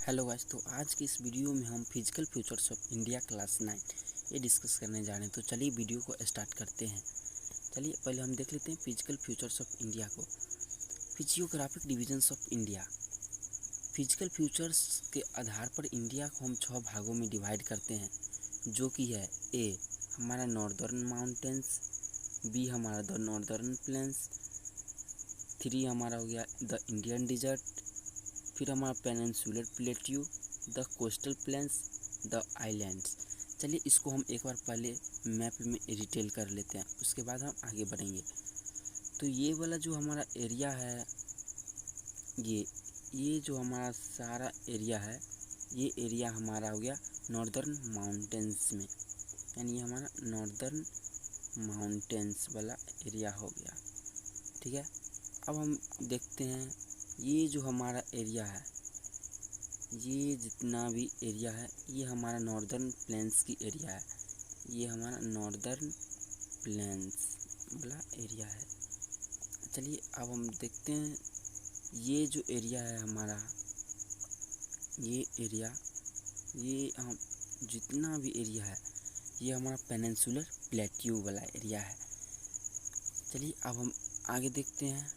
Hello guys, तो आज की इस वीडियो में हम physical futures of India class 9 ये डिस्कस करने जा रहे हैं। तो चलिए वीडियो को स्टार्ट करते हैं। चलिए पहले हम देख लेते हैं फिजिकल फ्यूचर्स ऑफ इंडिया को। Physiographic divisions of India. Physical futures के आधार पर इंडिया को हम 6 भागों में डिवाइड करते हैं, जो कि है ए हमारा नॉर्दर्न माउंटेन्स, बी हमारा द नॉर्दर्न प्लेन्स, 3 हमारा हो गया द इंडियन डिजर्ट, फिर हमारा peninsular plateau, the coastal plains, the islands. चलिए इसको हम एक बार पहले मैप में डिटेल कर लेते हैं, उसके बाद हम आगे बढ़ेंगे। तो ये वाला जो हमारा एरिया है, ये जो हमारा सारा एरिया है, ये एरिया हमारा हो गया नॉर्दर्न माउंटेन्स में, यानी ये हमारा नॉर्दर्न माउंटेन्स वाला एरिया हो गया। ठीक है, अब हम देखते हैं ये जो हमारा एरिया है, ये जितना भी एरिया है ये हमारा नॉर्दर्न प्लेन्स की एरिया है। ये हमारा नॉर्दर्न प्लेन्स वाला एरिया है। चलिए अब हम देखते हैं ये जो एरिया है हमारा, ये एरिया, ये हम जितना भी एरिया है ये हमारा पेनिनसुलर प्लेट्यू वाला एरिया है। चलिए अब हम आगे देखते हैं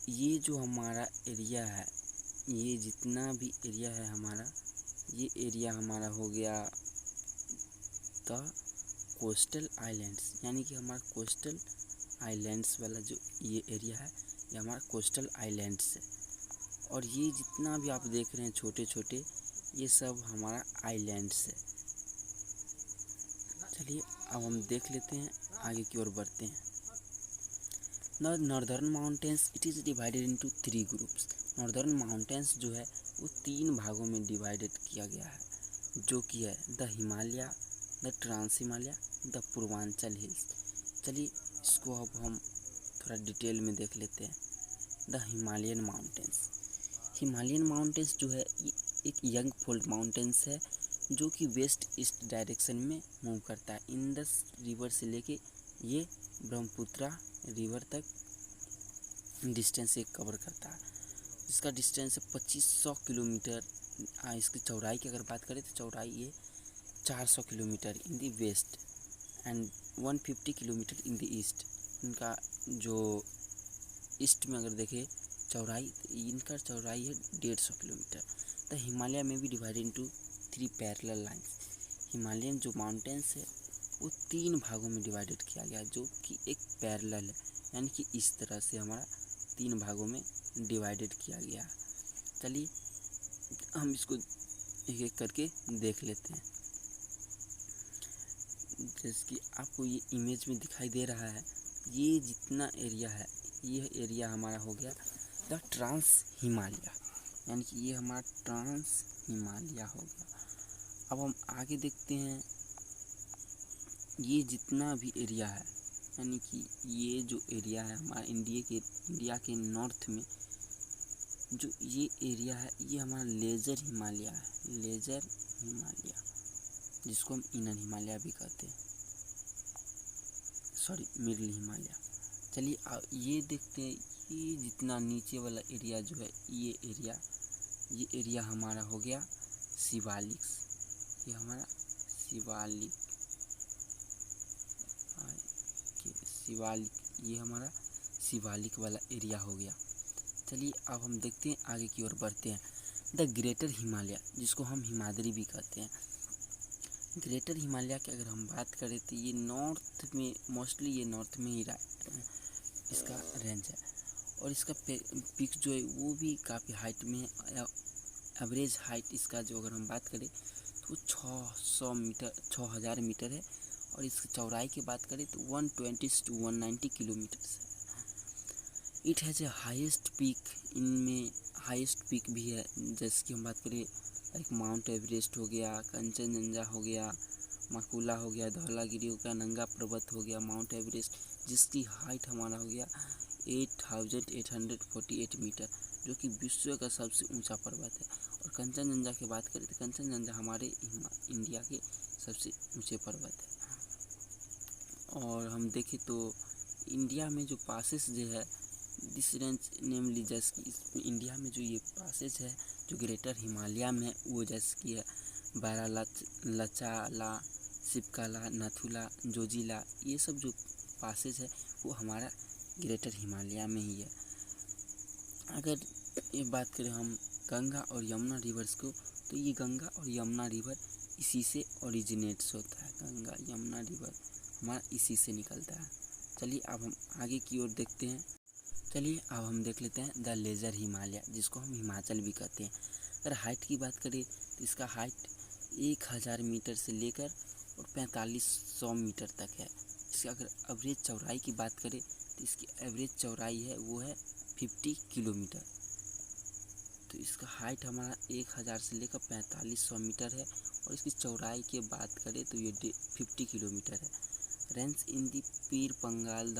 ये जो हमारा एरिया है, ये जितना भी एरिया है हमारा, ये एरिया हमारा हो गया द कोस्टल आइलैंड्स, यानी कि हमारा कोस्टल आइलैंड्स वाला जो ये एरिया है ये हमारा कोस्टल आइलैंड्स है। और ये जितना भी आप देख रहे हैं छोटे छोटे, ये सब हमारा आइलैंड्स है। चलिए अब हम देख लेते हैं, आगे की ओर बढ़ते हैं। Northern mountains it is divided into 3 groups. Northern mountains जो है वो 3 भागों में डिवाइडेड किया गया है, जो कि है the Himalaya, the trans Himalaya, the Purvanchal hills. चलिए इसको अब हम थोड़ा डिटेल में देख लेते हैं। The Himalayan mountains. Himalayan mountains जो है ये एक यंग फोल्ड माउंटेन्स है, जो कि वेस्ट ईस्ट डायरेक्शन में मूव करता है। इंडस रिवर से लेके ये ब्रह्मपुत्रा रिवर तक डिस्टेंस एक कवर करता है। इसका डिस्टेंस है 2500 किलोमीटर। इसकी चौड़ाई की अगर बात करें तो चौड़ाई ये 400 kilometre in the west and 150 kilometre in the east. इनका जो ईस्ट में अगर देखें चौड़ाई, इनका चौड़ाई है 150 किलोमीटर। द हिमालय में भी divided into 3 parallel lines. Himalayan जो माउंटेन्स है वो 3 भागों में डिवाइडेड किया गया, जो कि एक पैरेलल है, यानी कि इस तरह से हमारा 3 भागों में डिवाइडेड किया गया है। चलिए हम इसको एक एक करके देख लेते हैं। जैसे कि आपको ये इमेज में दिखाई दे रहा है, ये जितना एरिया है ये एरिया हमारा हो गया द ट्रांस हिमालय, यानी कि ये हमारा ट्रांस हिमालय हो गया। अब हम आगे देखते हैं ये जितना भी एरिया है, यानी कि ये जो एरिया है हमारा इंडिया के नॉर्थ में जो ये एरिया है ये हमारा लेजर हिमालय है। लेजर हिमालय, जिसको हम इनर हिमालय भी कहते हैं, सॉरी मिडल हिमालय। चलिए ये देखते हैं ये जितना नीचे वाला एरिया जो है ये एरिया हमारा हो गया शिवालिक। ये हमारा शिवालिक, ये हमारा शिवालिक वाला एरिया हो गया। चलिए अब हम देखते हैं, आगे की ओर बढ़ते हैं। द ग्रेटर हिमालय, जिसको हम हिमाद्री भी कहते हैं। ग्रेटर हिमालय की अगर हम बात करें तो ये नॉर्थ में, मोस्टली ये नॉर्थ में ही इसका रेंज है, और इसका पीक जो है वो भी काफ़ी हाइट में है। एवरेज हाइट इसका जो अगर हम बात करें तो 6000 मीटर है, और इसकी चौड़ाई की बात करें तो 120 to 190 किलोमीटर है। It has a highest peak, इनमें हाईएस्ट पीक भी है, जैसे कि हम बात करें लाइक माउंट एवरेस्ट हो गया, कंचनजंगा हो गया, माकुला हो गया, धौलागिरी हो गया, नंगा पर्वत हो गया, माउंट एवरेस्ट, जिसकी हाइट हमारा हो गया 8848 मीटर, जो कि विश्व का सबसे ऊंचा पर्वत है। और कंचनजंगा की बात करें तो कंचनजंगा हमारे इंडिया के सबसे ऊंचे पर्वत है। और हम देखें तो इंडिया में जो पासेस जो है दिस रेंज नेमली जैसे कि इंडिया में जो ये पासेज है जो ग्रेटर हिमालय में है, वो जैसे कि है बारालाचा, सिपकाला, नथुला, जोजिला, ये सब जो पासेज है वो हमारा ग्रेटर हिमालय में ही है। अगर ये बात करें हम गंगा और यमुना रिवर्स को, तो ये गंगा और यमुना रिवर इसी से ओरिजिनेट्स होता है। गंगा यमुना रिवर हमारा इसी से निकलता है। चलिए अब हम आगे की ओर देखते हैं। चलिए अब हम देख लेते हैं द लेजर हिमालय, जिसको हम हिमाचल भी कहते हैं। अगर हाइट की बात करें तो इसका हाइट 1000 मीटर से लेकर और 4500 मीटर तक है। इसकी अगर एवरेज चौड़ाई की बात करें तो इसकी एवरेज चौड़ाई है वो है 50 किलोमीटर। तो इसका हाइट हमारा 1000 से लेकर 4500 मीटर है और इसकी चौड़ाई की बात करें तो ये 50 किलोमीटर है। रेंज इन दी पीर पंगाल,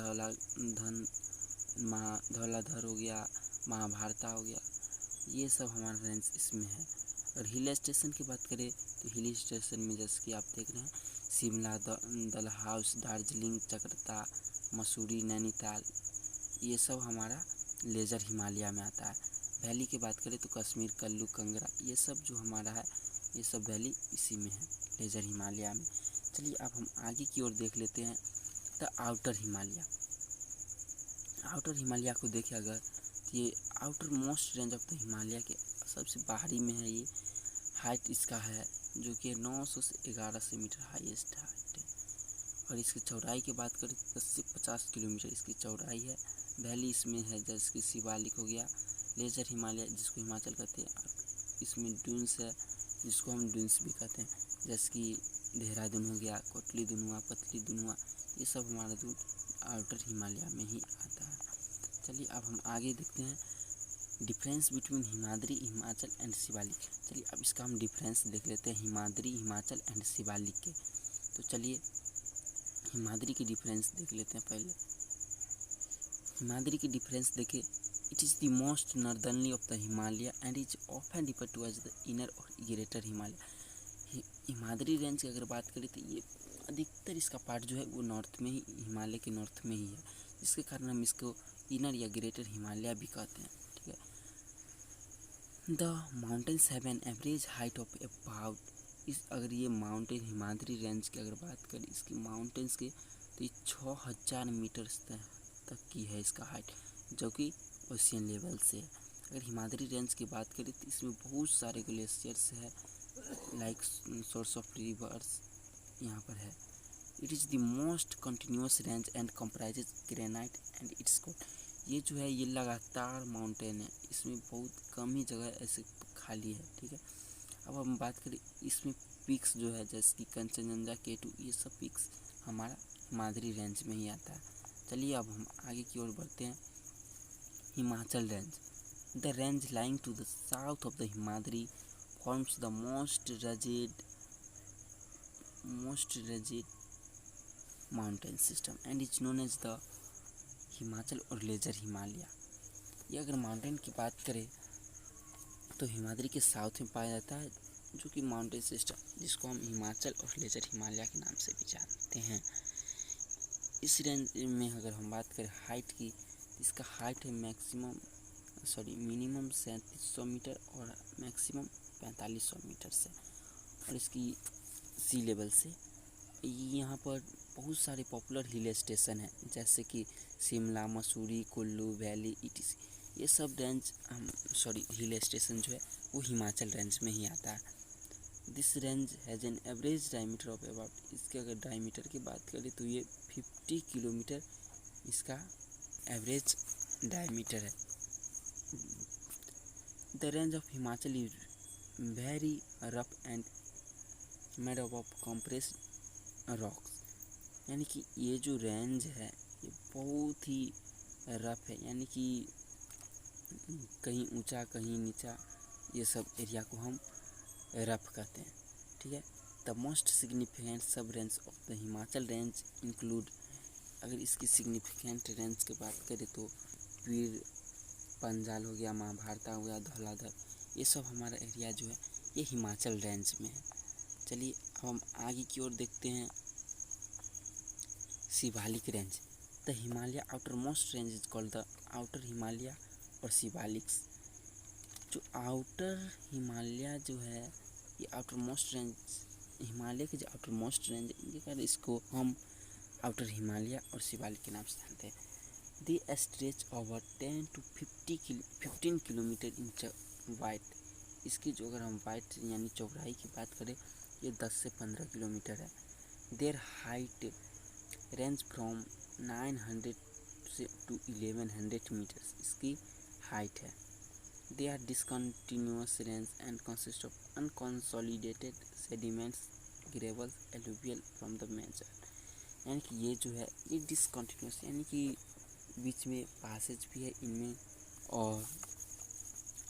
धौलाधर हो गया, महाभारता हो गया, ये सब हमारा रेंज इसमें है। और हिल स्टेशन की बात करें तो हिल स्टेशन में जैसे कि आप देख रहे हैं शिमला, डलहाउस, दार्जिलिंग, चकराता, मसूरी, नैनीताल, ये सब हमारा लेजर हिमालय में आता है। वैली की बात करें तो कश्मीर, कुल्लू, कांगड़ा, ये सब जो हमारा है ये सब वैली इसी में है, लेजर हिमालय में। चलिए अब हम आगे की ओर देख लेते हैं the outer Himalaya. Outer Himalaya को देखें अगर तो ये outer most range of the Himalaya के सबसे बाहरी में है। ये हाइट इसका है जो कि 900 से 1100 मीटर हाईएस्ट हाइट है। और इसकी चौड़ाई की बात करें तो 10 से 50 किलोमीटर इसकी चौड़ाई है। वैली इसमें है जैसे कि शिवालिक हो गया, लेजर हिमालय जिसको हिमाचल कहते हैं, इसमें ड्यून्स है जिसको हम ड्यून्स भी कहते हैं, जैसे कि देहरादून हो गया, कोटली दुनुआ, पतली दुनुआ, ये सब हमारा दूर आउटर हिमालय में ही आता है। चलिए अब हम आगे देखते हैं difference between Himadri, Himachal and Shivalik. चलिए अब इसका हम डिफरेंस देख लेते हैं हिमाद्री, हिमाचल एंड शिवालिक के। तो चलिए हिमाद्री की डिफरेंस देख लेते हैं। पहले हिमाद्री की डिफरेंस देखें, it is the most northernly of the Himalaya and is often referred to as the inner or greater Himalaya. Himadri range की अगर बात करें तो ये अधिकतर इसका पार्ट जो है वो नॉर्थ में ही, हिमालय के नॉर्थ में ही है, जिसके कारण हम इसको इनर या ग्रेटर हिमालय भी कहते हैं। ठीक है। The mountains have an average height of about, इस अगर ये माउंटेन हिमाद्री रेंज की अगर बात करें इसकी माउंटेन्स की तो ये 6000 मीटर तक की है इसका हाइट, जो कि ओशियन लेवल से है। अगर हिमाद्री रेंज की बात करें तो इसमें बहुत सारे ग्लेशियर्स है, लाइक सोर्स ऑफ रिवर्स यहाँ पर है। It is the most continuous range and comprises granite and its coat. ये जो है ये लगातार माउंटेन है, इसमें बहुत कम ही जगह ऐसे खाली है। ठीक है। अब हम बात करें इसमें पिक्स जो है जैसे कि कंचनजंगा, K2, ये सब पिक्स हमारा हिमाद्री रेंज में ही आता है। चलिए अब हम आगे की ओर बढ़ते हैं। Himachal range, the range lying to the south of the Himadri forms the most rigid mountain system and is known as the Himachal or lesser Himalaya. ये अगर माउंटेन की बात करें तो हिमाद्री के साउथ में पाया जाता है, जो कि माउंटेन सिस्टम जिसको हम हिमाचल और लेजर हिमालय के नाम से भी जानते हैं। इस रेंज में अगर हम बात करें हाइट की, इसका हाइट है मिनिमम 3700 मीटर और मैक्सिमम 4500 मीटर से, और इसकी सी लेवल से। यहाँ पर बहुत सारे पॉपुलर हिल स्टेशन हैं जैसे कि शिमला, मसूरी, कुल्लू वैली, इटीसी। ये सब रेंज हिल स्टेशन जो है वो हिमाचल रेंज में ही आता है। This range has an average diameter of about, इसके अगर डायमीटर की बात करें तो ये 50 किलोमीटर इसका एवरेज डायमीटर है। The range of Himachal is very rough and made up of compressed rocks, यानी कि ये जो रेंज है ये बहुत ही रफ है, यानी कि कहीं ऊंचा कहीं नीचा, ये सब एरिया को हम रफ कहते हैं। ठीक है। द मोस्ट सिग्निफिकेंट सब range of the Himachal range include, अगर इसकी सिग्निफिकेंट रेंज की बात करें तो पीर पंजाल हो गया, महाभारता हो गया, धौलाधर, ये सब हमारा एरिया जो है ये हिमाचल रेंज में है। चलिए अब हम आगे की ओर देखते हैं Shivalik range. The Himalaya outer most range is called the outer Himalaya और सिवालिक्स। जो आउटर हिमालय जो है ये आउटर मोस्ट रेंज, हिमालय के जो आउटर मोस्ट रेंज ये कहते इसको हम आउटर हिमालय और सिवालिक के नाम से जानते हैं। They stretch over 10 to 15 kilometre in wide. इसकी जो अगर हम वाइड यानी चौड़ाई की बात करें ये 10 से 15 किलोमीटर है। देयर हाइट रेंज फ्रॉम 900 से टू 1100 मीटर्स इसकी हाइट है। They are discontinuous range and consist of unconsolidated sediments gravel alluvial from the major. यानी कि ये जो है ये डिसकंटिन्यूअस यानी कि बीच में पासेज भी है इनमें, और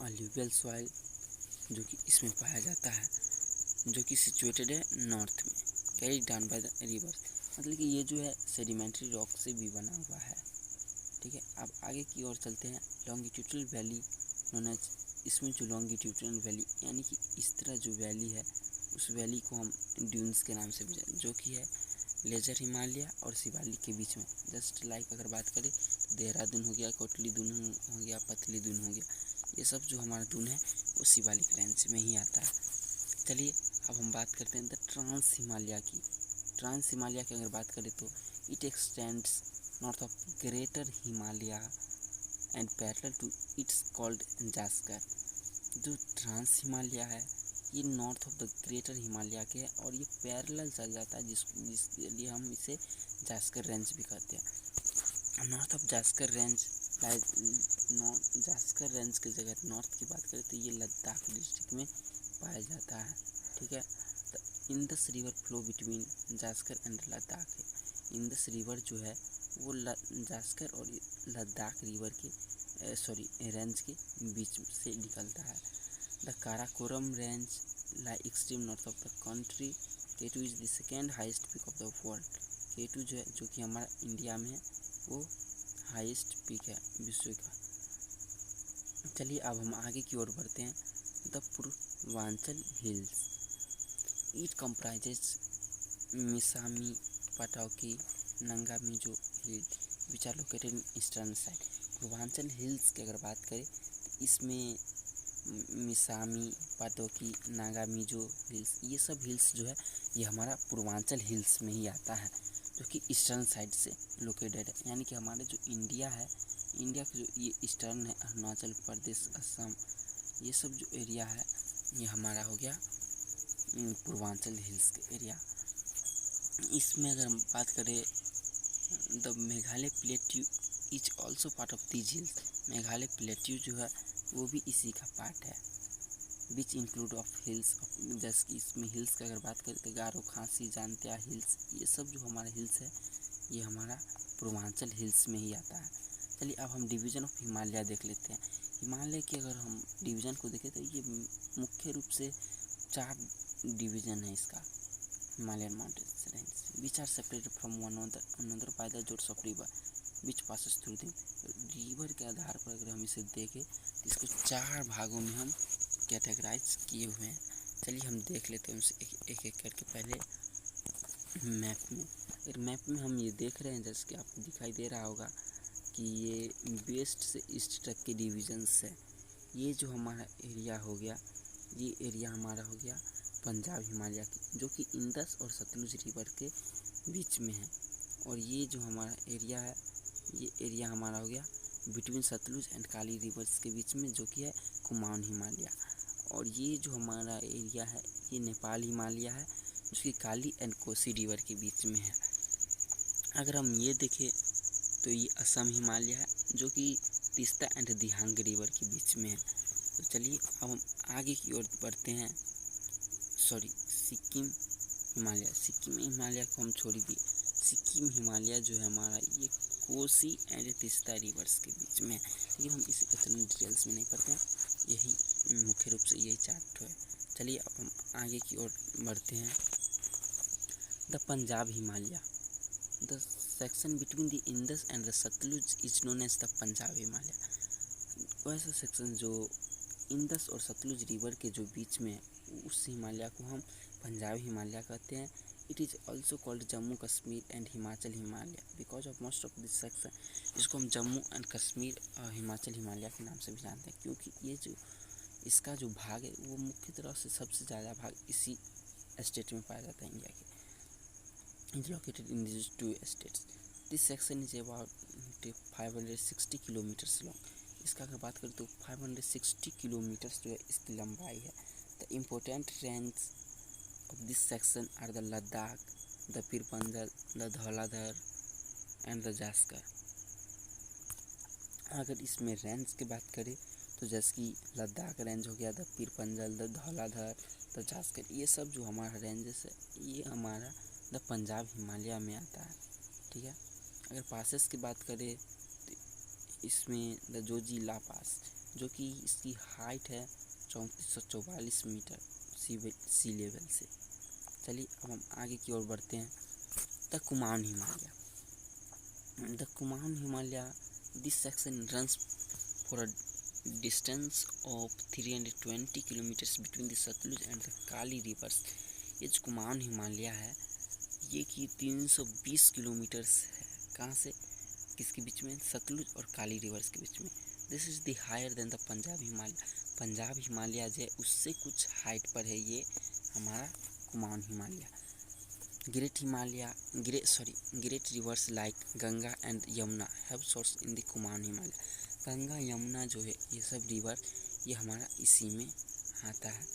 अलुवियल सॉइल जो कि इसमें पाया जाता है, जो कि सिचुएटेड है नॉर्थ में, carry down by the river. मतलब कि ये जो है सेडिमेंट्री रॉक से भी बना हुआ है। ठीक है, अब आगे की ओर चलते हैं। लॉन्गिट्यूडनल वैली नोन एज, इसमें जो लॉन्गिट्यूडनल वैली यानी कि इस तरह जो वैली है उस वैली को हम ड्यून्स के नाम से बुझाएं, जो कि है लेजर हिमालय और शिवालिक के बीच में। जस्ट लाइक अगर बात करें तो देहरादून हो गया, कोटली दून हो गया, पतली दून हो गया, ये सब जो हमारा दून है वो शिवालिक रेंज में ही आता है। चलिए अब हम बात करते हैं द ट्रांस हिमालय की। ट्रांस हिमालय की अगर बात करें तो it extends north of greater Himalaya and parallel to its called Zaskar. जो ट्रांस हिमालय है ये north of the greater Himalaya के है और ये पैरेलल चल जाता है, जिसके लिए हम इसे जास्कर रेंज भी कहते हैं। North of Zanskar range, Zanskar range की जगह नॉर्थ की बात करें तो ये लद्दाख डिस्ट्रिक्ट में पाया जाता है। ठीक है, the Indus river flow between Zanskar and Ladakh है। इंदस रिवर जो है वो जास्कर और लद्दाख रिवर के रेंज के बीच से निकलता है। The Karakoram range lie extreme north of the country. K2 is the second highest peak of the world. K2 जो है, जो कि हमारा इंडिया में है, वो हाईएस्ट पीक है विश्व का। चलिए अब हम आगे की ओर बढ़ते हैं। The Purvanchal hills, it comprises मिसामी, पटाउकी, नंगामीजो hill which are located in eastern side. Purvanchal hills की अगर बात करें तो इसमें मिसामी, पाटोकी, नागामीजो हिल्स, ये सब हिल्स जो है ये हमारा पूर्वांचल हिल्स में ही आता है, जो कि ईस्टर्न साइड से लोकेटेड है। यानी कि हमारे जो इंडिया है, इंडिया के जो ये ईस्टर्न है, अरुणाचल प्रदेश, असम, ये सब जो एरिया है ये हमारा हो गया पूर्वांचल हिल्स के एरिया। इसमें अगर हम बात करें the Meghalaya plateau is also part of these hills. Meghalaya plateau जो है वो भी इसी का पार्ट है। विच इंक्लूड ऑफ हिल्स, जैसे कि इसमें हिल्स की अगर बात करें तो गारो, खासी, जानत्या हिल्स, ये सब जो हमारा हिल्स है ये हमारा पूर्वांचल हिल्स में ही आता है। चलिए अब हम डिवीज़न ऑफ हिमालय देख लेते हैं। हिमालय के अगर हम डिवीज़न को देखें तो ये मुख्य रूप से 4 डिवीज़न है इसका। Himalayan mountains range which are separated from one another by the gorges of river which passes through them. River के आधार पर अगर हम इसे देखें तो इसको 4 भागों में हम कैटेगराइज किए हुए हैं। चलिए हम देख लेते हैं उसे एक एक करके। पहले मैप में, अगर मैप में हम ये देख रहे हैं जैसे कि आपको दिखाई दे रहा होगा कि ये वेस्ट से ईस्ट तक के डिविजन्स है। ये जो हमारा एरिया हो गया, ये एरिया हमारा हो गया पंजाब हिमालय की, जो कि इंदस और सतलुज रिवर के बीच में है। और ये जो हमारा एरिया है ये एरिया हमारा हो गया between Sutlej and Kali rivers के बीच में, जो कि है कुमाऊन हिमालय। और ये जो हमारा एरिया है ये नेपाल हिमालय है, जो कि काली एंड कोसी रिवर के बीच में है। अगर हम ये देखें तो ये असम हिमालय है, जो कि तीस्ता एंड दिहांग रिवर के बीच में है। तो चलिए अब हम आगे की ओर बढ़ते हैं। सिक्किम हिमालय, सिक्किम हिमालय को हम छोड़ दिए। सिक्किम हिमालय जो है हमारा ये कोसी एंड तीस्ता रिवर्स के बीच में है, लेकिन हम इसे इतने डिटेल्स में नहीं पढ़ते हैं, यही मुख्य रूप से यही 4 है। चलिए अब हम आगे की ओर बढ़ते हैं। The Punjab Himalaya, the section between the Indus and the Sutlej is known as the Punjab Himalaya. वैसा सेक्शन जो इंदस और सतलुज रिवर के जो बीच में है उस हिमालय को हम पंजाब हिमालय कहते हैं। It is also called Jammu Kashmir and Himachal Himalaya because of most of this section. इसको हम जम्मू एंड कश्मीर और हिमाचल हिमालय के नाम से भी जानते हैं, क्योंकि ये जो इसका जो भाग है वो मुख्य तरह से सबसे ज़्यादा भाग इसी स्टेट में पाया जाता है इंडिया के। Is located in this two states. This section is about 560 kilometres long. इसका अगर बात करें तो 560 किलोमीटर्स जो है इसकी लंबाई है। The important range of this section are the Ladakh, the Pir Panjal, the Dhauladhar and the Zanskar. अगर इसमें रेंज की बात करें तो जैसे कि लद्दाख रेंज हो गया, the Pir Panjal, the Dhauladhar, the Zanskar, ये सब जो हमारा रेंजेस है ये हमारा द पंजाब हिमालय में आता है। ठीक है। अगर पासेस की बात करें तो इसमें द जोजिला पास, जो कि इसकी हाइट है 3444 मीटर सी लेवल से। चलिए अब हम आगे की ओर बढ़ते हैं। The Kumaon Himalaya. The Kumaon Himalaya, this section runs for a distance of 320 kilometers between the Sutlej and the Kali rivers. ये जो कुमाऊन हिमालय है ये कि 320 किलोमीटर्स है। कहाँ से किसके बीच में? सतलुज और काली रिवर्स के बीच में। This is the higher than the Punjab Himalaya. Punjab Himalaya जो है उससे कुछ हाइट पर है ये हमारा Kumaon Himalaya. Great rivers like Ganga and Yamuna have source in the Kumaon Himalaya. Ganga Yamuna जो है ये सब रिवर ये हमारा इसी में आता है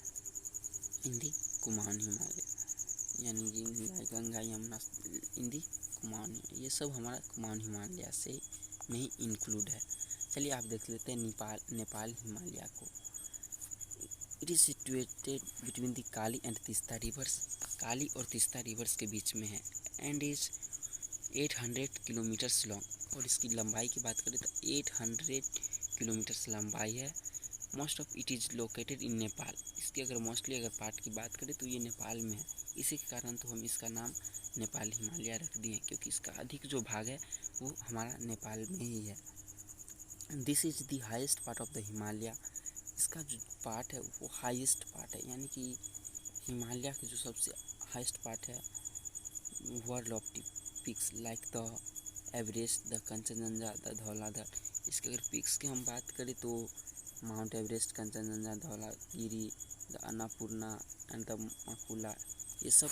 इन दी कुमाऊन हिमालय, यानी कि गंगा यमुना इन दी कुमाऊन, ये सब हमारा कुमाऊन हिमालय से में ही इंक्लूड है। चलिए आप देख लेते हैं नेपाल हिमालय को। It is situated between the Kali and Teesta rivers. Kali और तीस्ता रिवर्स के बीच में है एंड इज 800 किलोमीटर्स लॉन्ग। और इसकी लंबाई की बात करें तो 800 किलोमीटर्स लंबाई है। Most of it is located in Nepal. इसकी अगर मोस्टली अगर पार्ट की बात करें तो ये नेपाल में है। इसी के कारण तो हम इसका नाम नेपाल हिमालय रख दिए, क्योंकि इसका अधिक जो भाग है वो हमारा नेपाल में ही है। This is the highest part of the Himalaya. इसका जो पार्ट है वो हाईएस्ट पार्ट है, यानी कि हिमालय के जो सबसे हाईएस्ट पार्ट है world lofty peaks like the Everest, the Kanchenjunga, the Dhauladhar. इसके अगर पिक्स की हम बात करें तो mount Everest, Kanchenjunga, Dhaulagiri, the Annapurna and the Makalu, ये सब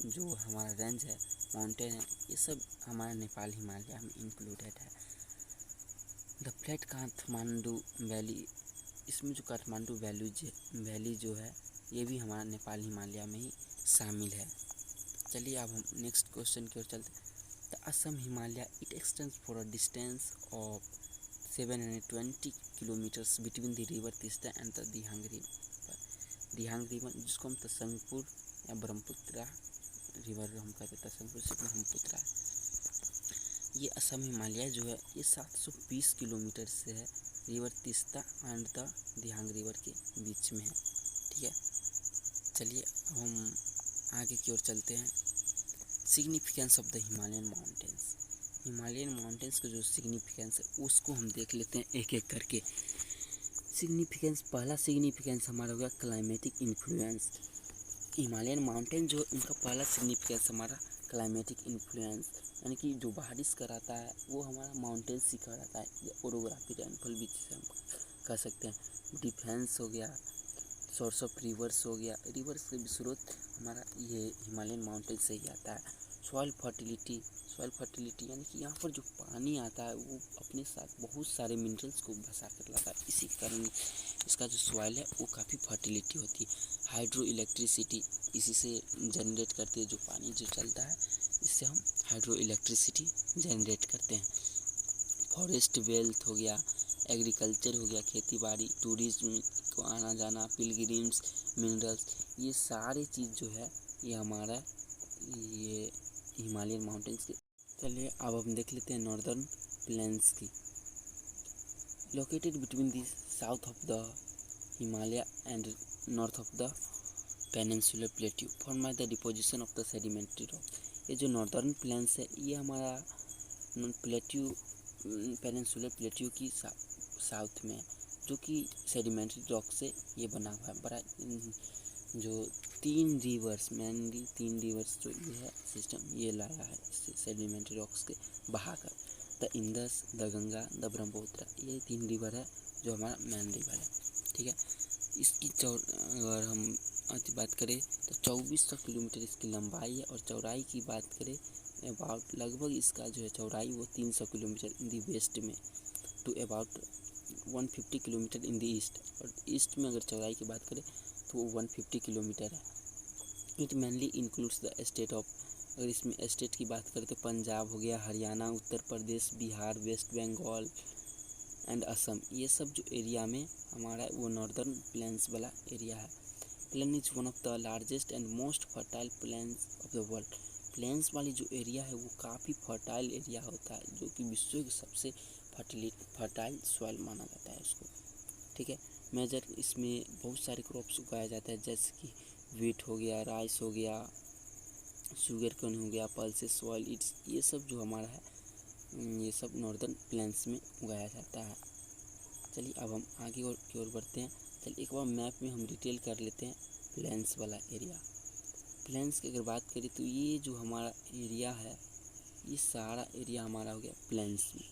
जो हमारा रेंज है माउंटेन है ये सब हमारा नेपाल हिमालय में इंक्लूडेड है। द फ्लैट काठमांडू वैली, इसमें जो काठमांडू वैली जो है ये भी हमारा नेपाल हिमालय में ही शामिल है। चलिए अब हम नेक्स्ट क्वेश्चन की ओर चलते हैं। The Assam Himalaya, it extends for a distance of 720 kilometres between the river Teesta and the Dihang river, जिसको हम तसंगपुर या ब्रह्मपुत्रा रिवर हम कहते हैं, तसंगपुर से ब्रह्मपुत्रा। ये असम हिमालय जो है ये 720 किलोमीटर से है river Teesta and the Dihang river के बीच में है। ठीक है। चलिए अब हम आगे की ओर चलते हैं। Significance of the Himalayan mountains. Himalayan mountains का जो सिग्निफिकेंस है उसको हम देख लेते हैं एक एक करके। सिग्निफिकेंस, पहला सिग्निफिकेंस हमारा हो गया क्लाइमेटिक इन्फ्लुएंस। हिमालयन माउंटेन जो उनका पहला सिग्निफिकेंस हमारा क्लाइमेटिक इन्फ्लुएंस, यानी कि जो बारिश कराता है वो हमारा माउंटेन्स ही कराता है। ओरोग्राफी रेनफॉल भी जिसे हम कह सकते हैं। डिफेंस हो गया, सोर्स ऑफ रिवर्स हो गया, रिवर्स के भी स्रोत हमारा ये हिमालयन माउंटेन से ही आता है। सॉइल फर्टिलिटी यानी कि यहाँ पर जो पानी आता है वो अपने साथ बहुत सारे मिनरल्स को बसा कर लाता है, इसी के कारण इसका जो सॉइल है वो काफ़ी फर्टिलिटी होती है। हाइड्रो इलेक्ट्रिसिटी इसी से जनरेट करती है, जो पानी जो चलता है इससे हम हाइड्रो इलेक्ट्रिसिटी जनरेट करते हैं। फॉरेस्ट वेल्थ हो गया, एग्रीकल्चर हो गया, खेती बाड़ी, टूरिज्म को आना जाना, पिलग्रिम्स, मिनरल्स, ये सारे चीज़ जो है ये हमारा ये हिमालयन माउंटेन्स के। चलिए अब हम देख लेते हैं नॉर्दर्न प्लेन्स की। Located between the south of the Himalaya and north of the peninsular plateau form by the deposition of the sedimentary rock. ये जो नॉर्दर्न प्लेन्स है ये हमारा पेनिनसुलर प्लेट्यू की साउथ में है, जो कि सेडिमेंट्री रॉक से ये बना हुआ है। बड़ा जो 3 रिवर्स, मेनली 3 रिवर्स जो ये है सिस्टम ये लाया है सेडिमेंट्री रॉक्स के बहाकर, the Indus, the Ganga, the Brahmaputra, ये 3 रिवर है जो हमारा मेन रिवर है। ठीक है, इसकी अगर हम बात करें तो 2400 किलोमीटर इसकी लंबाई है, और चौड़ाई की बात करें अबाउट लगभग इसका जो है चौड़ाई वो 300 किलोमीटर इन दी वेस्ट में to about 150 kilometre in the east, और ईस्ट में अगर चौड़ाई की बात करें तो वो 150 किलोमीटर है। It mainly includes the state of, अगर इसमें स्टेट की बात करें तो पंजाब हो गया, हरियाणा, उत्तर प्रदेश, बिहार, वेस्ट बंगाल एंड असम, ये सब जो एरिया में हमारा वो नॉर्दर्न प्लेन्स वाला एरिया है। Plain is one of the largest and most fertile plains of the world, plains वाली जो एरिया है वो काफ़ी फर्टाइल एरिया होता है, जो कि विश्व की सबसे फर्टाइल सॉइल माना जाता है उसको। ठीक है, मेजर इसमें बहुत सारे क्रॉप्स उगाया जाता है, जैसे कि वीट हो गया, राइस हो गया, शुगर केन हो गया, पल्सेस, सॉइल इट्स, ये सब जो हमारा है ये सब नॉर्दर्न प्लेन्स में उगाया जाता है। चलिए अब हम आगे और की ओर बढ़ते हैं। चलिए एक बार मैप में हम डिटेल कर लेते हैं प्लेन्स वाला एरिया। प्लेन्स की अगर बात करें तो ये जो हमारा एरिया है ये सारा एरिया हमारा हो गया प्लेन्स में,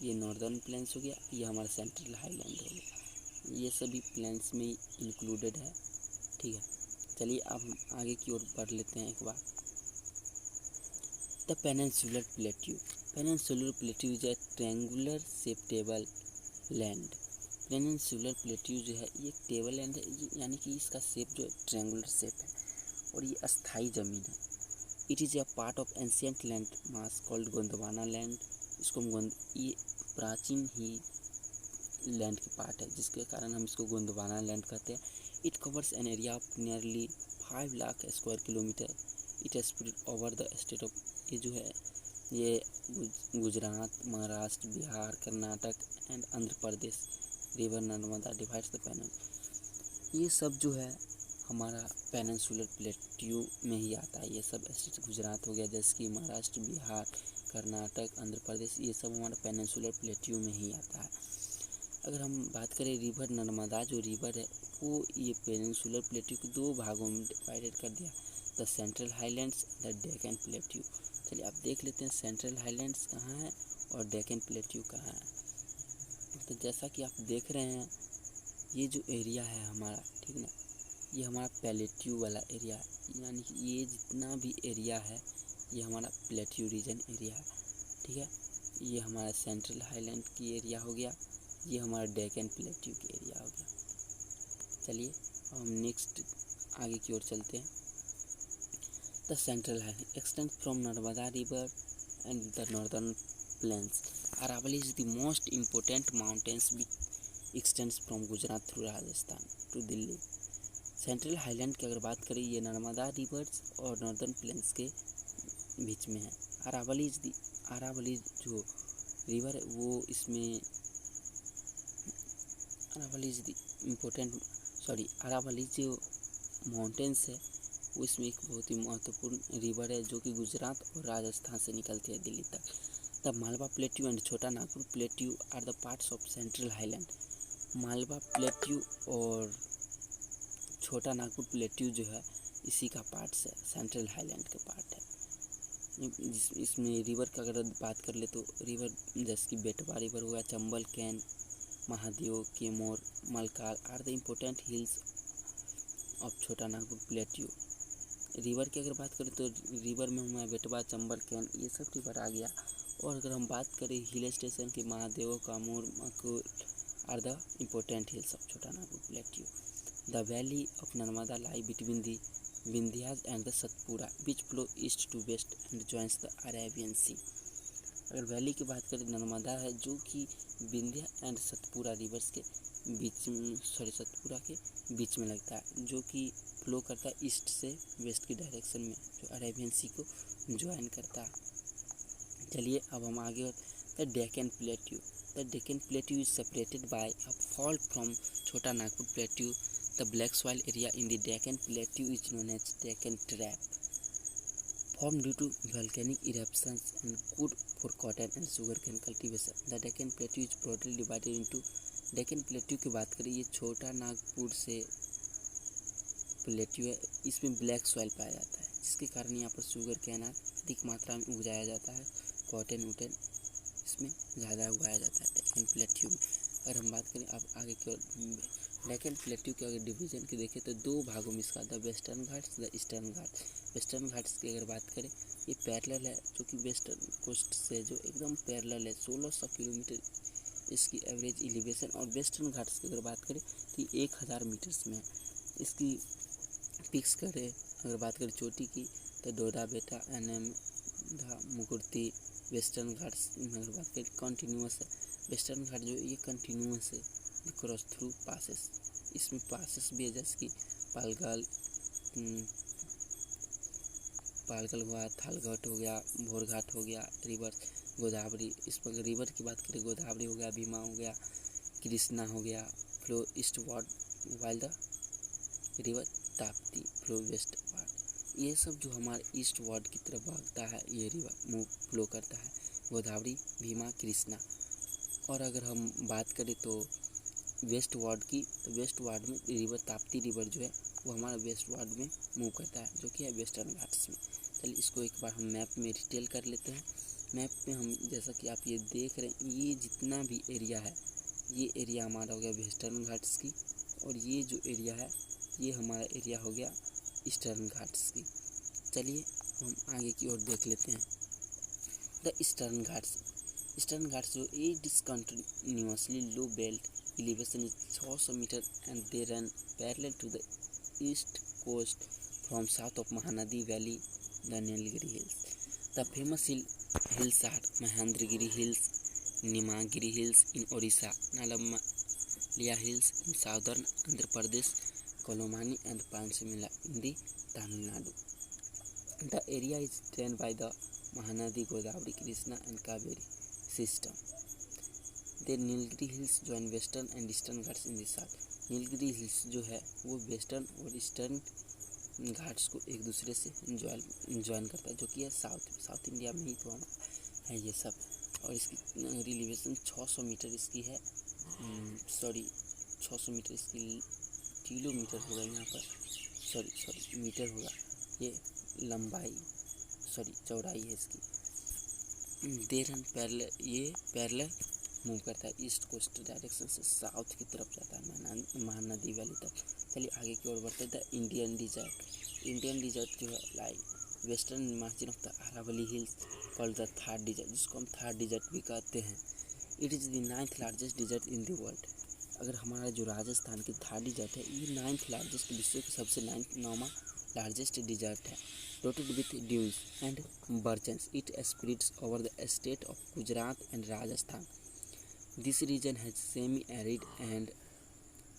ये नॉर्दर्न प्लेन्स हो गया, ये हमारा सेंट्रल हाईलैंड हो गया, ये सभी प्लेन्स में इंक्लूडेड है। ठीक है, चलिए अब हम आगे की ओर बढ़ लेते हैं एक बार। The peninsular plateau, peninsular plateau is a triangular shape table land. Peninsular plateau जो है ये टेबल लैंड है, यानी कि इसका शेप जो है ट्रायंगुलर शेप है और ये अस्थाई ज़मीन है। It is a part of ancient land mass called Gondwana land, इसको हम ये प्राचीन ही लैंड के पार्ट है जिसके कारण हम इसको गोंडवाना लैंड कहते हैं। It covers an area of nearly 5 lakh square kilometre. It has spread over the state of, ये जो है ये Gujarat, Maharashtra, Bihar, Karnataka and Andhra Pradesh. River Narmada divides the Pennine, ये सब जो है हमारा पेनिनसुलर प्लेट्यू में ही आता है। ये सब स्टेट गुजरात हो गया, जैसे कि महाराष्ट्र, बिहार, कर्नाटक, आंध्र प्रदेश, ये सब हमारा पेनिनसुलर प्लेट्यू में ही आता है। अगर हम बात करें रिवर नर्मदा जो रिवर है वो ये पेनिनसुलर प्लेट्यू को 2 भागों में डिवाइडेड कर दिया, the central highlands, the Deccan plateau. चलिए आप देख लेते हैं सेंट्रल हाईलैंड्स कहाँ है और डेक्कन प्लेट्यू कहाँ है। तो जैसा कि आप देख रहे हैं ये जो एरिया है हमारा, ठीक ना, ये हमारा प्लेट्यू वाला एरिया है, यानी कि ये जितना भी एरिया है ये हमारा प्लेट्यू रीजन एरिया है। ठीक है, ये हमारा सेंट्रल हाईलैंड की एरिया हो गया, ये हमारा डेक्कन प्लेट्यू की एरिया हो गया। चलिए अब हम नेक्स्ट आगे की ओर चलते हैं। The central highland extends from Narmada river and the northern plains. Aravali is the most important mountains which extends from Gujarat through Rajasthan to Delhi. Central highland की अगर बात करें ये नर्मदा रिवर्स और नॉर्दर्न प्लेन्स के बीच में है। अरावली जो रिवर है वो इसमें अरावली जो माउंटेन्स है वो इसमें एक बहुत ही महत्वपूर्ण रिवर है जो कि गुजरात और राजस्थान से निकलती है दिल्ली तक। The Malwa plateau and Chota Nagpur plateau are the parts of central highland. Malwa plateau और छोटा नागपुर प्लेट्यू जो है इसी का पार्ट्स है, सेंट्रल हाईलैंड के पार्ट है। इसमें रिवर का अगर बात कर ले तो रिवर जैसे कि बेटवा रिवर हुआ, Chambal Ken, Mahadev, Kaimur, Maikal are the important hills of Chota Nagpur plateau. River की अगर बात करें तो रिवर में हमारा बेटवा, चंबल कैन, ये सब रिवर आ गया। और अगर हम बात करें हिल स्टेशन के, Mahadev, Kaimur, Maikal are the important hills of Chota Nagpur plateau. The valley of Narmada lie between the Vindhyas and the Satpura which flow east to west and joins the Arabian sea. अगर वैली की बात करें, नर्मदा है जो कि विंध्या एंड सतपुरा रिवर्स के बीच में, सतपुरा के बीच में लगता है, जो कि फ्लो करता है ईस्ट से वेस्ट की डायरेक्शन में, जो अरेबियन सी को ज्वाइन करता है। चलिए अब हम आगे the Deccan plateau. The Deccan plateau is separated by a fault from Chota Nagpur plateau. The black soil area in the Deccan plateau is known as Deccan trap, formed due to volcanic eruptions and good for cotton and sugarcane cultivation. The Deccan Plateau is broadly divided into, Deccan Plateau की बात करें ये छोटा नागपुर से plateau है, इसमें black soil पाया जाता है, जिसके कारण यहाँ पर शुगर के अनाज अधिक मात्रा में उगाया जाता है। कॉटन वोटन इसमें ज़्यादा उगाया जाता है डेक्कन प्लेट्यू में। अगर हम बात करें अब आगे की ओर, डेक्कन प्लेट्यू के अगर डिवीजन के देखें तो दो भागों में इसका the western Ghats, the Eastern Ghats. Western Ghats की अगर बात करें, ये पैरेलल है, जो कि वेस्टर्न कोस्ट से जो एकदम पैरेलल है, 1600 किलोमीटर इसकी एवरेज एलिवेशन। और वेस्टर्न घाट्स की अगर बात करें तो 1000 मीटर्स में है। इसकी पिक्स करें अगर बात करें चोटी की तो डोडा बेटा, एनएम, मुकुर्ती। वेस्टर्न घाट्स अगर बात करें कंटिन्यूस है, वेस्टर्न घाट जो ये कंटिन्यूस है, क्रॉस थ्रू पासेस। इसमें पासेस भी है, जैसे कि पालगल हुआ, थालघाट हो गया, भोरघाट हो गया, रिवर गोदावरी। इस पर रिवर की बात करें, गोदावरी हो गया, भीमा हो गया, कृष्णा हो गया, flow eastward while the river Tapti flow westward. ये सब जो हमारे ईस्ट वर्ड की तरफ भागता है, ये रिवर मूव फ्लो करता है, गोदावरी, भीमा, कृष्णा। और अगर हम बात करें तो वेस्ट वर्ड की, तो वेस्ट वर्ड में रिवर ताप्ती रिवर जो है वो हमारा वेस्ट वर्ड में मूव करता है, जो कि है वेस्टर्न घाट्स में। चलिए इसको एक बार हम मैप में डिटेल कर लेते हैं। मैप में हम जैसा कि आप ये देख रहे हैं, ये जितना भी एरिया है, ये एरिया हमारा हो गया वेस्टर्न घाट्स की, और ये जो एरिया है ये हमारा एरिया हो गया ईस्टर्न घाट्स की। चलिए हम आगे की ओर देख लेते हैं। The Eastern Ghats. Eastern Ghats जो ये discontinuously low belt elevation is 600 metre and they run parallel to the east coast from south of Mahanadi valley the Nilgiri hills. The famous hills are Mahendragiri Hills, Nimagiri Hills in Odisha, Nalamalia Hills in southern Andhra Pradesh, Kolomani and Panchimala in the Tamil Nadu. The area is drained by the Mahanadi, Godavari, Krishna and Kaveri system. The Nilgiri Hills join western and eastern Ghats in the south. Nilgiri hills जो है वो western और eastern Ghats को एक दूसरे से join करता है, जो कि है साउथ इंडिया में ही तो हमारा है ये सब। और इसकी एलिवेशन 600 मीटर इसकी है, 600 मीटर इसकी किलोमीटर होगा यहाँ पर, सॉरी मीटर होगा, ये लंबाई चौड़ाई है इसकी। देरन पैरेलल मूव करता है, ईस्ट कोस्ट डायरेक्शन से साउथ की तरफ जाता है महानदी वैली तक। चलिए आगे की ओर बढ़ते हैं। द इंडियन डिजर्ट जो है like western margin of the Aravali hills called the Thar desert, जिसको हम थार डिजर्ट भी कहते हैं। It is the 9th largest desert in the world. अगर हमारा जो राजस्थान की थार डिजर्ट है, ये 9th लार्जेस्ट, विश्व की सबसे 9वां लार्जेस्ट डिजर्ट है। Dotted with dunes and birches, it spreads over the state of Gujarat and Rajasthan. This region has semi-arid and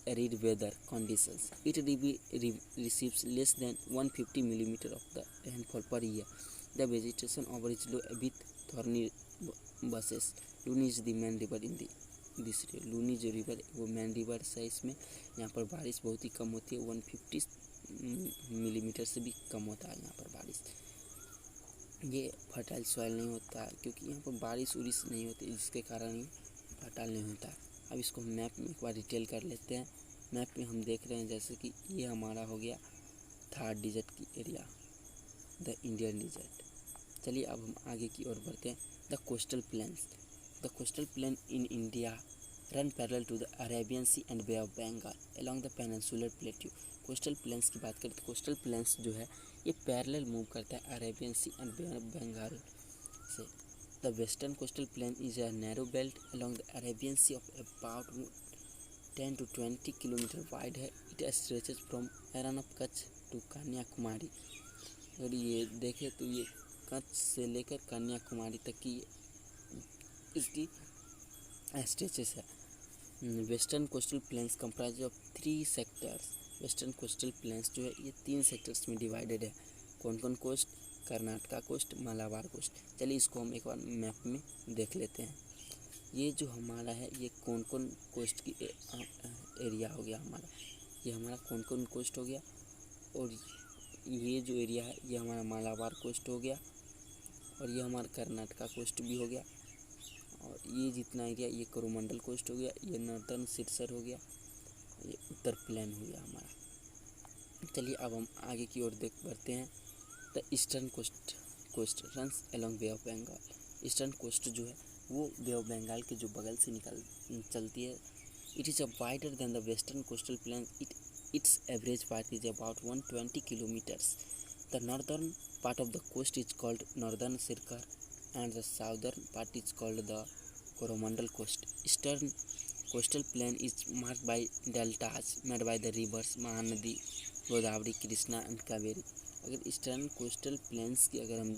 arid weather conditions. It receives less than 150 mm of the rainfall per year. The vegetation over is low with thorny bushes. Luni is the main river in this region. Luni जो river वो main river है, इसमें यहाँ पर बारिश बहुत ही कम होती है, 150 मिलीमीटर से भी कम होता है यहाँ पर बारिश। ये फर्टाइल सॉइल नहीं होता क्योंकि यहाँ पर बारिश उरिश नहीं होती, जिसके कारण ये फर्टाइल नहीं होता। अब इसको हम मैप में एक बार डिटेल कर लेते हैं। मैप में हम देख रहे हैं जैसे कि ये हमारा हो गया थार डिजर्ट की एरिया, द इंडियन डिजर्ट। चलिए अब हम आगे की ओर बढ़ते हैं। The coastal plains. The coastal plain in India run parallel to the Arabian C and bay of Bengal along the peninsular plateau. Coastal plains की बात करें तो कोस्टल प्लेन्स जो है ये पैरेलल मूव करता है Arabian C and bay of Bengal से। The western coastal plain is a narrow belt along the Arabian Sea of about 10 to 20 kilometre wide है। It stretches from Rann of Kutch to Kanyakumari. अगर ये देखें तो ये कच्छ से लेकर कन्याकुमारी तक की इसकी स्ट्रेचेस है। Western coastal planes comprise of 3 sectors. Western coastal planes जो है ये 3 सेक्टर्स में डिवाइडेड है। कौन कौन coast? Karnataka coast, Malabar coast. चलिए इसको हम एक बार मैप में देख लेते हैं। ये जो हमारा है ये कौन कौन कोस्ट की एरिया हो गया हमारा, ये हमारा कौन कौन कोस्ट हो गया, और ये जो एरिया है ये हमारा मालाबार कोस्ट हो गया, और ये हमारा कर्नाटका कोस्ट भी हो गया, और ये जितना एरिया ये कोरोमंडल कोस्ट हो गया, ये नॉर्दर्न सिरसर हो गया, ये उत्तर प्लेन हो गया हमारा। चलिए अब हम आगे की ओर बढ़ते हैं। The eastern coast runs along bay of Bengal. Eastern coast जो है वो बे ऑफ बंगाल के जो बगल से चलती है। It is a wider than the western coastal plane. It's average path is about 120 kilometres. The northern part of the coast is called Northern Sircar and the southern part is called the Coromandel Coast. Eastern coastal plain is marked by deltas made by the rivers Mahanadi, Godavari, Krishna and Kaveri. अगर eastern coastal plains की अगर हम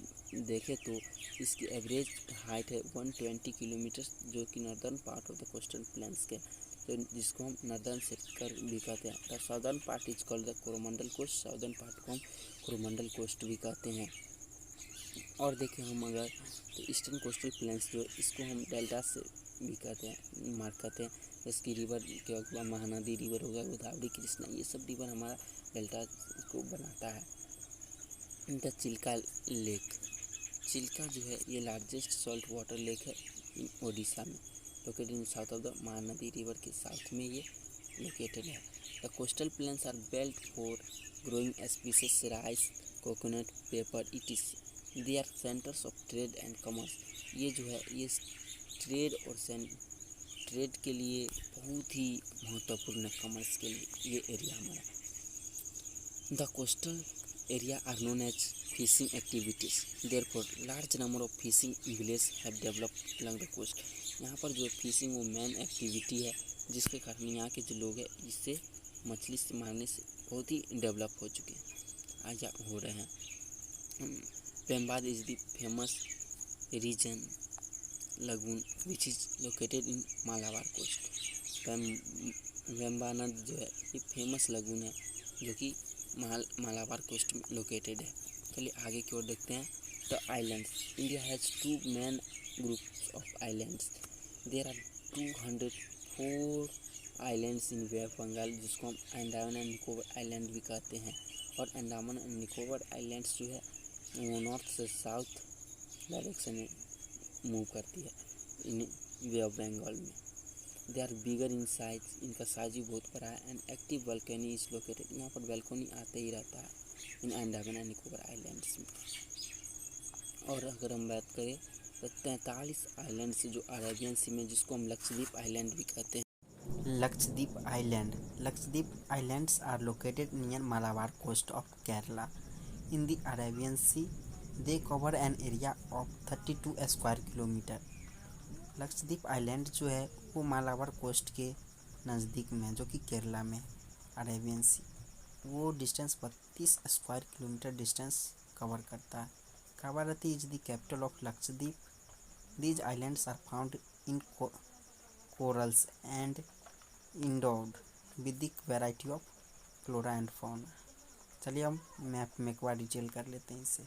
देखें तो इसकी average height है 120 kilometre, जो कि northern part of the coastal plains के, तो जिसको हम नॉर्दर्न सिरकर भी कहते हैं। The southern part is called the Coromandel coast. Southern part को हम कोरोमंडल कोस्ट भी कहते हैं। और देखें हम अगर तो ईस्टर्न कोस्टल प्लेन्स जो इसको हम डेल्टा से भी कहते हैं, मार्क करते हैं। इसकी रिवर के अगवा महानदी रिवर हो गया, गोदावरी, कृष्णा, ये सब रिवर हमारा डेल्टा को बनाता है। इनका चिल्का लेक, चिल्का जो है ये लार्जेस्ट सॉल्ट वाटर लेक है इन ओडिशा में, located in south of the Mahanadi river के साउथ में ये लोकेटेड है। The coastal plains are belt for growing species rice, coconut, pepper, it they are centres of trade and commerce. ये जो है ये ट्रेड और ट्रेड के लिए बहुत ही महत्वपूर्ण है, कॉमर्स के लिए ये एरिया हमारा। The coastal area are known as fishing activities, therefore large number of fishing village have developed along the coast. यहाँ पर जो फिशिंग वो मेन एक्टिविटी है, जिसके कारण यहाँ के जो लोग हैं इससे मछली से मारने से बहुत ही डेवलप हो चुके हैं, आज हो रहे हैं। Pembad is the famous region lagoon which is located in Malabar coast. Vembanad जो है ये फेमस लगून है जो कि मालाबार कोस्ट में लोकेटेड है। चलिए आगे की ओर देखते हैं। The islands, India has 2 main groups of islands. There are 204 islands in bay of Bengal, जिसको हम अंडमान एंड निकोबार आइलैंड भी कहते हैं। और अंडमान एंड निकोबार आइलैंड्स जो है वो नॉर्थ से साउथ डायरेक्शन में मूव करती है इन बे ऑफ बंगाल में। They are bigger in size, इनका साइज भी बहुत बड़ा है। And active volcano is located, यहाँ पर वल्केनी आते ही रहता है in Andaman and Nicobar islands में। और अगर हम बात करें तो 43 आइलैंड्स जो अरेबियन सी में, जिसको हम लक्षद्वीप आइलैंड भी कहते हैं। Lakshadweep Island. Lakshadweep Islands are located near Malabar coast of Kerala in the Arabian Sea. They cover an area of 32 square kilometre. Lakshadweep island जो है वो मालाबार कोस्ट के नज़दीक में, जो कि केरला में अरेबियन सी, वो distance 32 square kilometre distance cover करता है। Kavaratti is the capital of Lakshadweep. These islands are found in corals and endowed with the variety of flora and fauna। चलिए हम मैप में एक बार डिटेल कर लेते हैं इसे।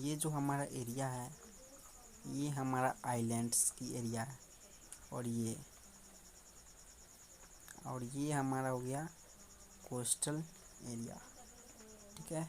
ये जो हमारा एरिया है ये हमारा आइलैंड्स की एरिया है, और ये हमारा हो गया कोस्टल एरिया, ठीक है।